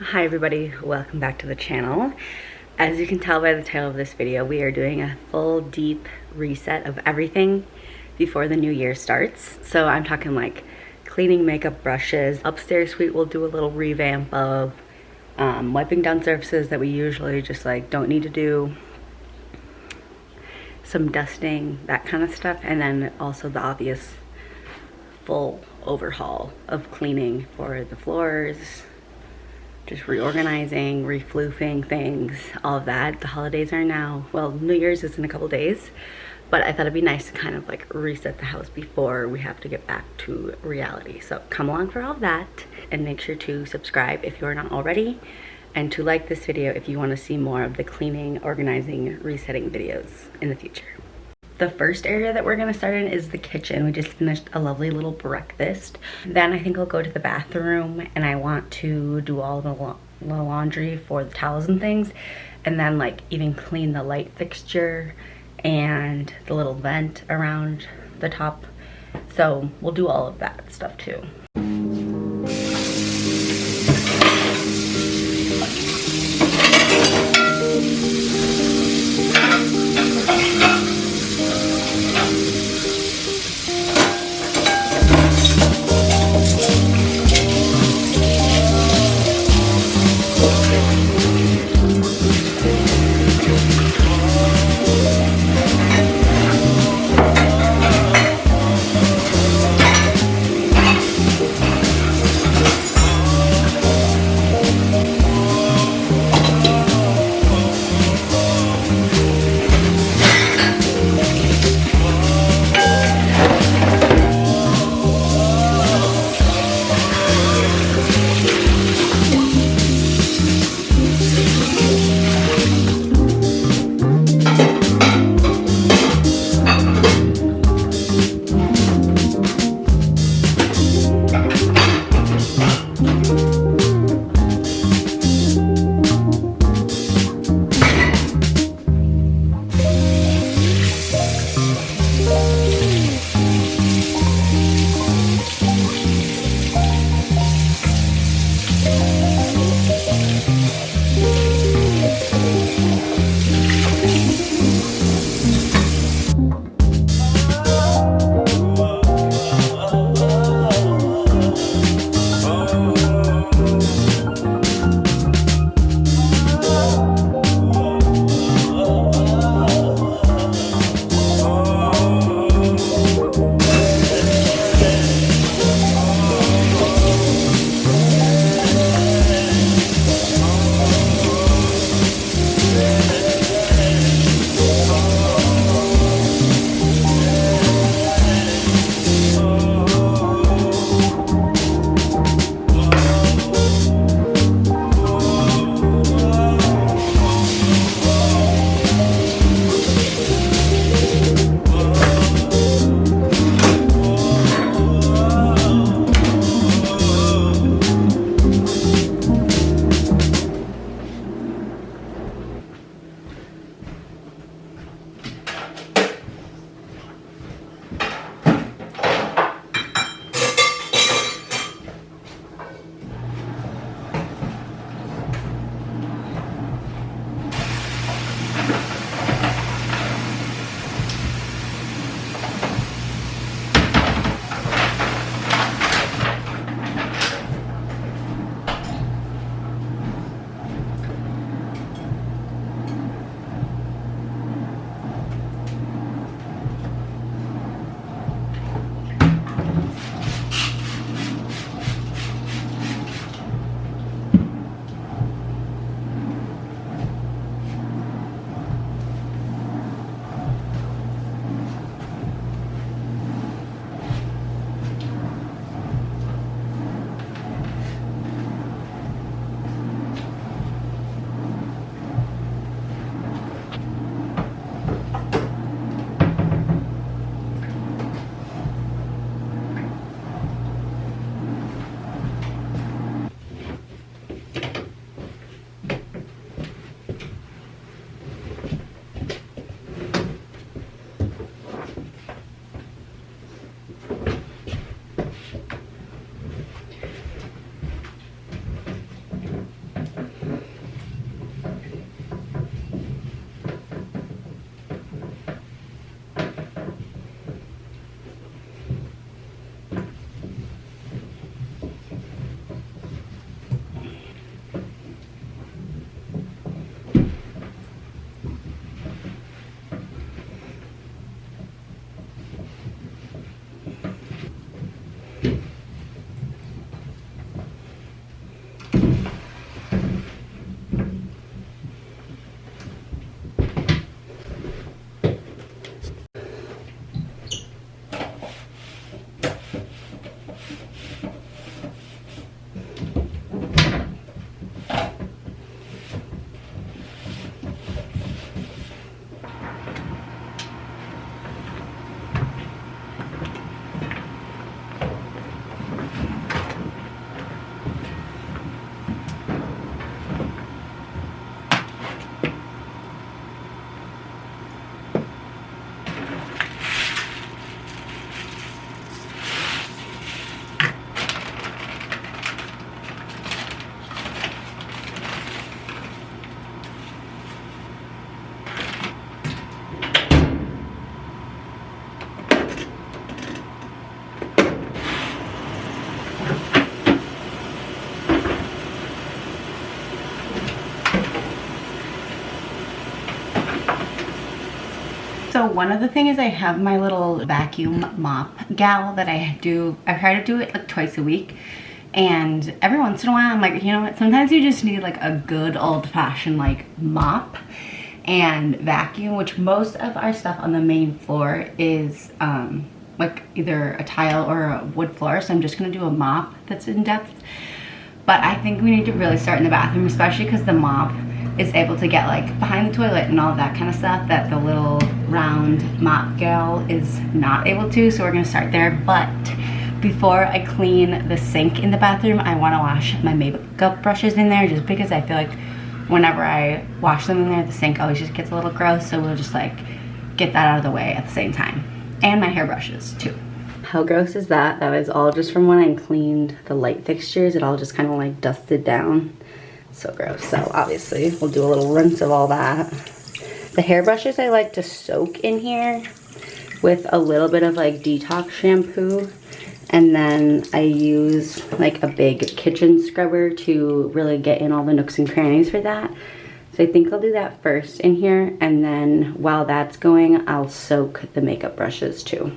Hi everybody, welcome back to the channel. As you can tell by the title of this video, we are doing a full deep reset of everything before the new year starts. So I'm talking like cleaning makeup brushes. Upstairs suite we'll do a little revamp of, wiping down surfaces that we usually just like don't need to do, some dusting, that kind of stuff, and then also the obvious full overhaul of cleaning for the floors, just reorganizing, refloofing things, all of that. The holidays are now, well, New Year's is in a couple days, but I thought it'd be nice to kind of like reset the house before we have to get back to reality. So come along for all of that, and make sure to subscribe if you are not already, and to like this video if you want to see more of the cleaning, organizing, resetting videos in the future. The first area that we're gonna start in is the kitchen. We just finished a lovely little breakfast. Then I think I'll go to the bathroom, and I want to do all the laundry for the towels and things, and then like even clean the light fixture and the little vent around the top. So we'll do all of that stuff too. So one of the things is I have my little vacuum mop gal that I try to do it like twice a week. And every once in a while I'm like, you know what, sometimes you just need like a good old-fashioned like mop and vacuum, which most of our stuff on the main floor is like either a tile or a wood floor. So I'm just gonna do a mop that's in depth. But I think we need to really start in the bathroom, especially because the mop is able to get like behind the toilet and all that kind of stuff that the little round mop gal is not able to. So we're gonna start there. But before I clean the sink in the bathroom, I wanna wash my makeup brushes in there, just because I feel like whenever I wash them in there, the sink always just gets a little gross. So we'll just like get that out of the way at the same time. And my hairbrushes too. How gross is that? That was all just from when I cleaned the light fixtures. It all just kind of like dusted down. So gross. So obviously we'll do a little rinse of all that. The hairbrushes I like to soak in here with a little bit of like detox shampoo. And then I use like a big kitchen scrubber to really get in all the nooks and crannies for that. So I think I'll do that first in here, and then while that's going, I'll soak the makeup brushes too.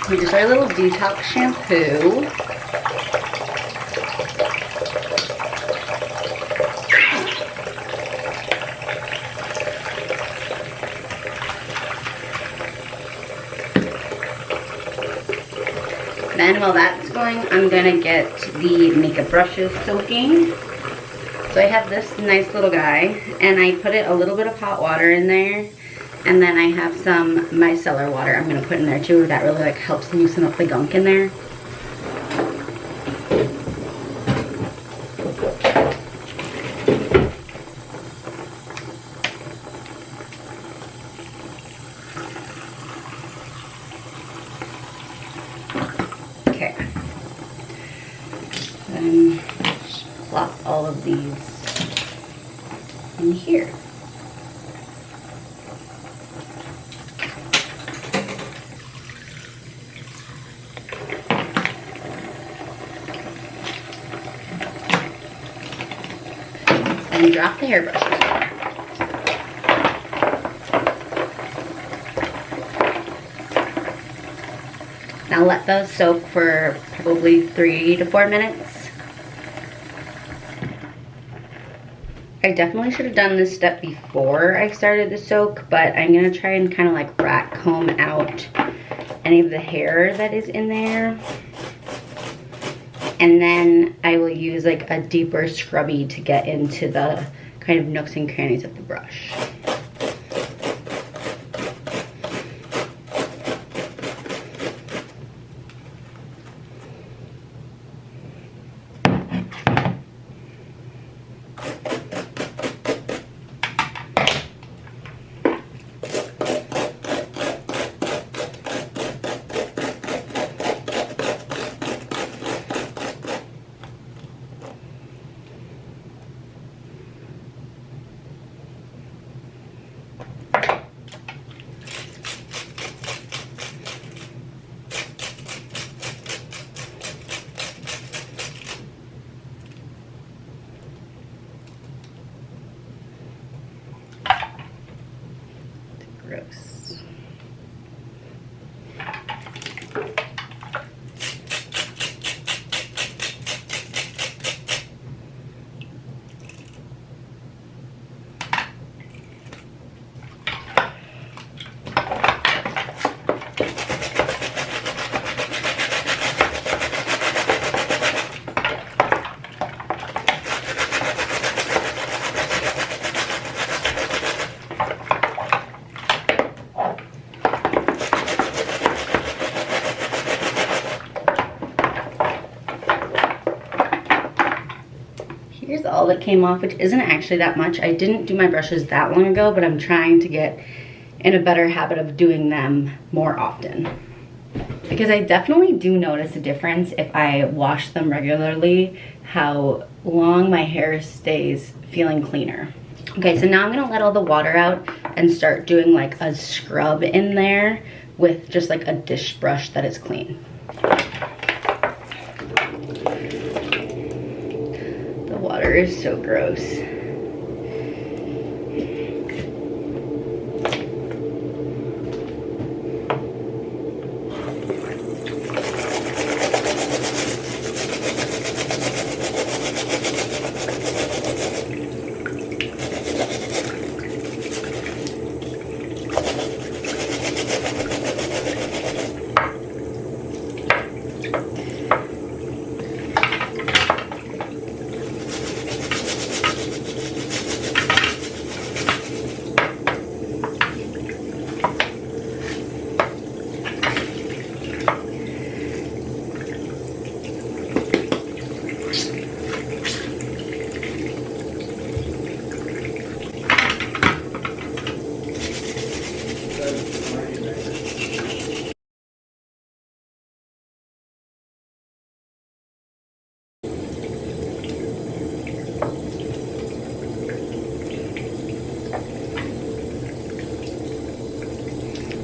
Here's our little detox shampoo. Then while that's going, I'm gonna get the makeup brushes soaking. So I have this nice little guy, and I put a little bit of hot water in there. And then I have some micellar water I'm gonna put in there too. That really like helps loosen up the gunk in there. Okay. Then just plop all of these in here. And drop the hairbrushes. Now let those soak for probably 3 to 4 minutes. I definitely should have done this step before I started the soak, but I'm gonna try and kind of like rat comb out any of the hair that is in there. And then I will use like a deeper scrubby to get into the kind of nooks and crannies of the brush. Gross. Here's all that came off, which isn't actually that much. I didn't do my brushes that long ago, but I'm trying to get in a better habit of doing them more often. Because I definitely do notice a difference if I wash them regularly, how long my hair stays feeling cleaner. Okay, so now I'm gonna let all the water out and start doing like a scrub in there with just like a dish brush that is clean. The water is so gross.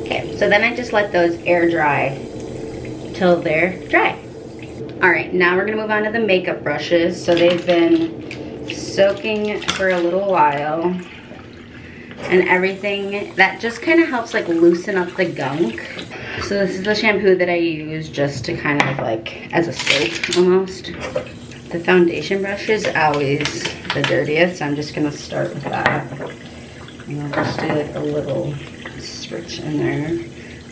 Okay, so then I just let those air dry till they're dry. All right, now we're gonna move on to the makeup brushes. So they've been soaking for a little while, and everything that just kind of helps like loosen up the gunk. So this is the shampoo that I use just to kind of like as a soap almost. The foundation brush is always the dirtiest, so I'm just gonna start with that. And I'll just do like a little switch in there,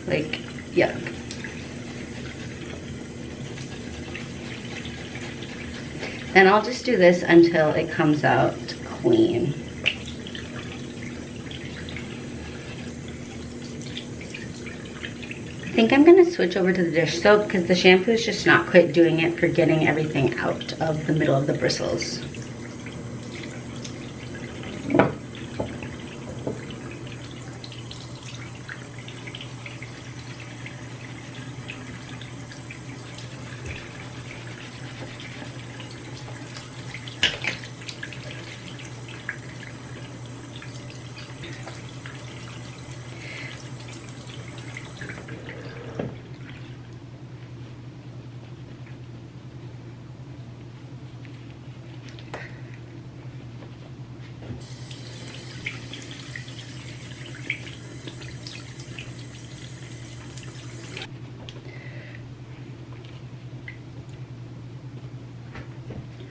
like, yuck. Then I'll just do this until it comes out clean. I think I'm gonna switch over to the dish soap because the shampoo is just not quite doing it for getting everything out of the middle of the bristles.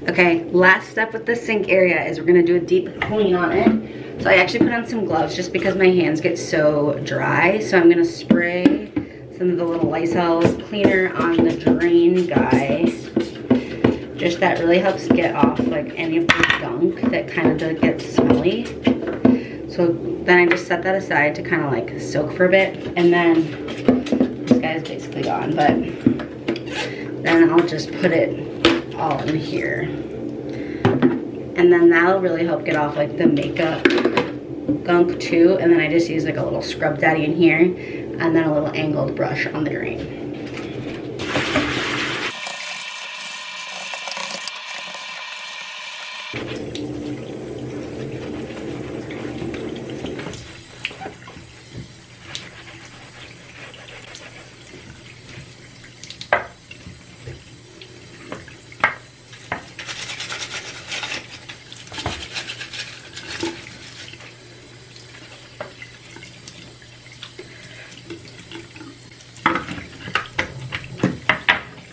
Okay, last step with the sink area is we're gonna do a deep clean on it. So I actually put on some gloves just because my hands get so dry. So I'm gonna spray some of the little Lysol cleaner on the drain guy. Just that really helps get off like any of the gunk that kind of does get smelly. So then I just set that aside to kind of like soak for a bit. And then this guy's basically gone, but then I'll just put it all in here, and then that'll really help get off like the makeup gunk too. And then I just use like a little scrub daddy in here, and then a little angled brush on the drain.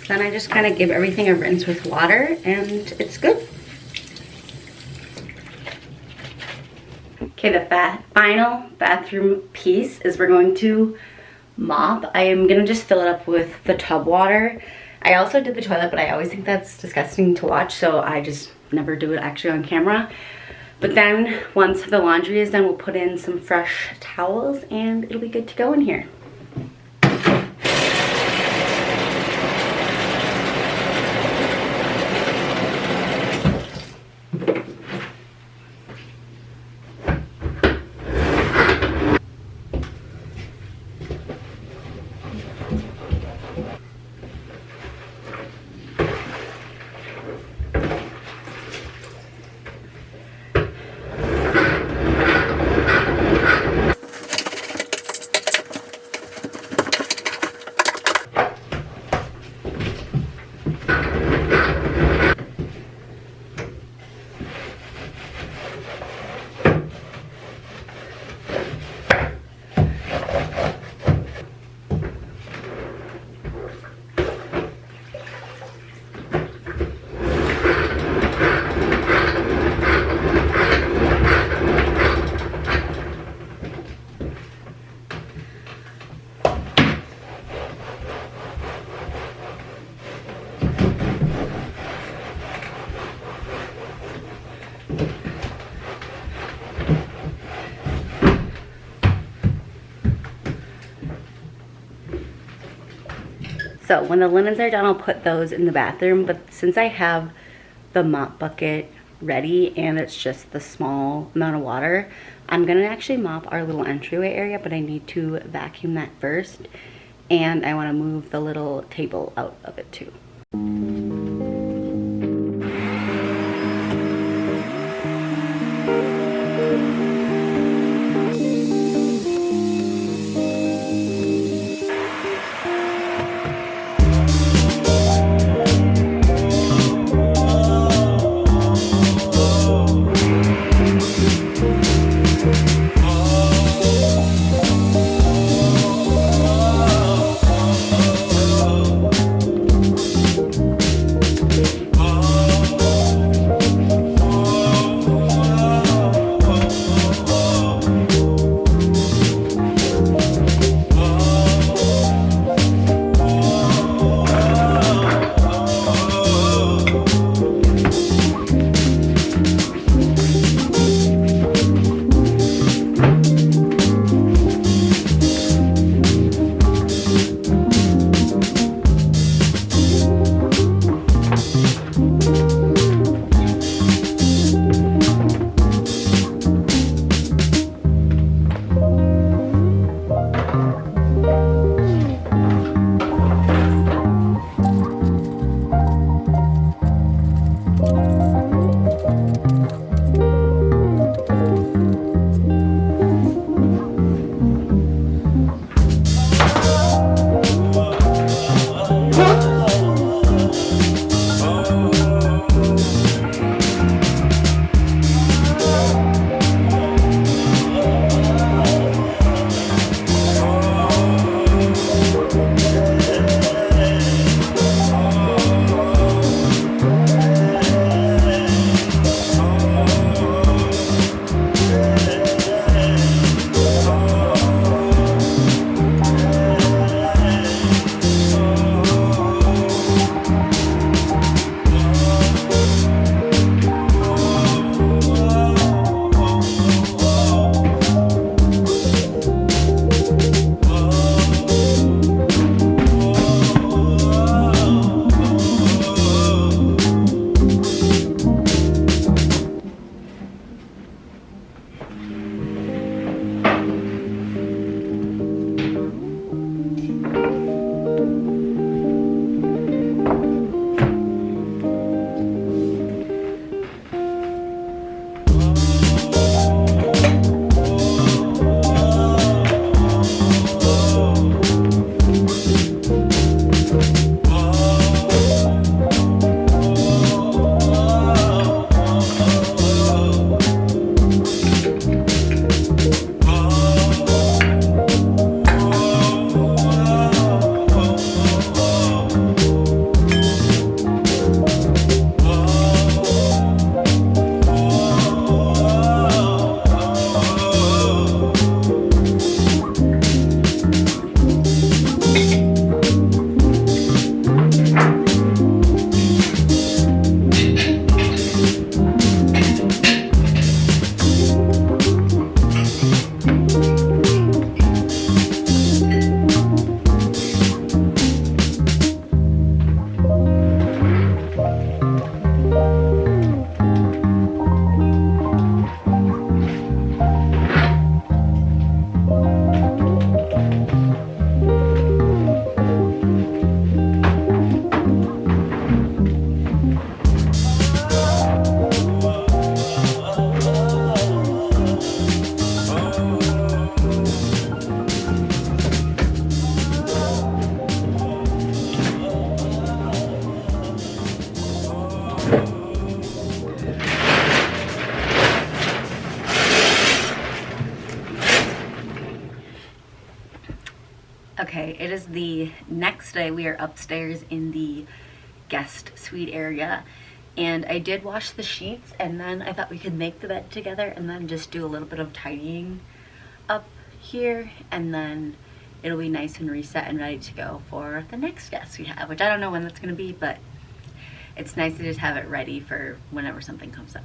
Then I just kind of give everything a rinse with water and it's good. Okay, the final bathroom piece is we're going to mop. I am gonna just fill it up with the tub water. I also did the toilet, but I always think that's disgusting to watch, so I just never do it actually on camera. But then once the laundry is done, we'll put in some fresh towels and it'll be good to go in here. So when the linens are done, I'll put those in the bathroom. But since I have the mop bucket ready and it's just the small amount of water, I'm gonna actually mop our little entryway area, but I need to vacuum that first. And I wanna move the little table out of it too. Okay, it is the next day. We are upstairs in the guest suite area, and I did wash the sheets, and then I thought we could make the bed together and then just do a little bit of tidying up here, and then it'll be nice and reset and ready to go for the next guest we have, which I don't know when that's going to be, but it's nice to just have it ready for whenever something comes up.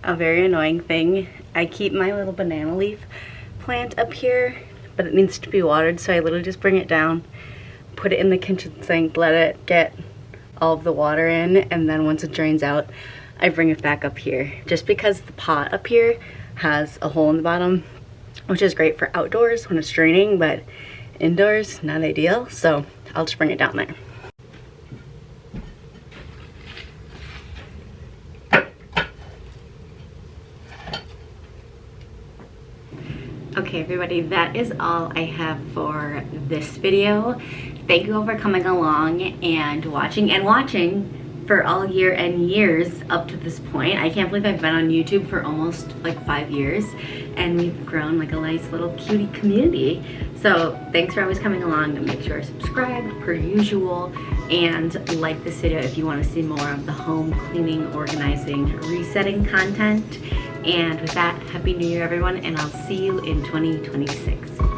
a very annoying thing. I keep my little banana leaf plant up here, but it needs to be watered, so I literally just bring it down, put it in the kitchen sink, let it get all of the water in, and then once it drains out, I bring it back up here. Just because the pot up here has a hole in the bottom, which is great for outdoors when it's draining, but indoors, not ideal, so I'll just bring it down there. Okay everybody, that is all I have for this video. Thank you all for coming along and watching for all year and years up to this point. I can't believe I've been on YouTube for almost like 5 years, and we've grown like a nice little cutie community. So thanks for always coming along, and make sure to subscribe per usual, and like this video if you want to see more of the home cleaning, organizing, resetting content. And with that, Happy New Year everyone, and I'll see you in 2026.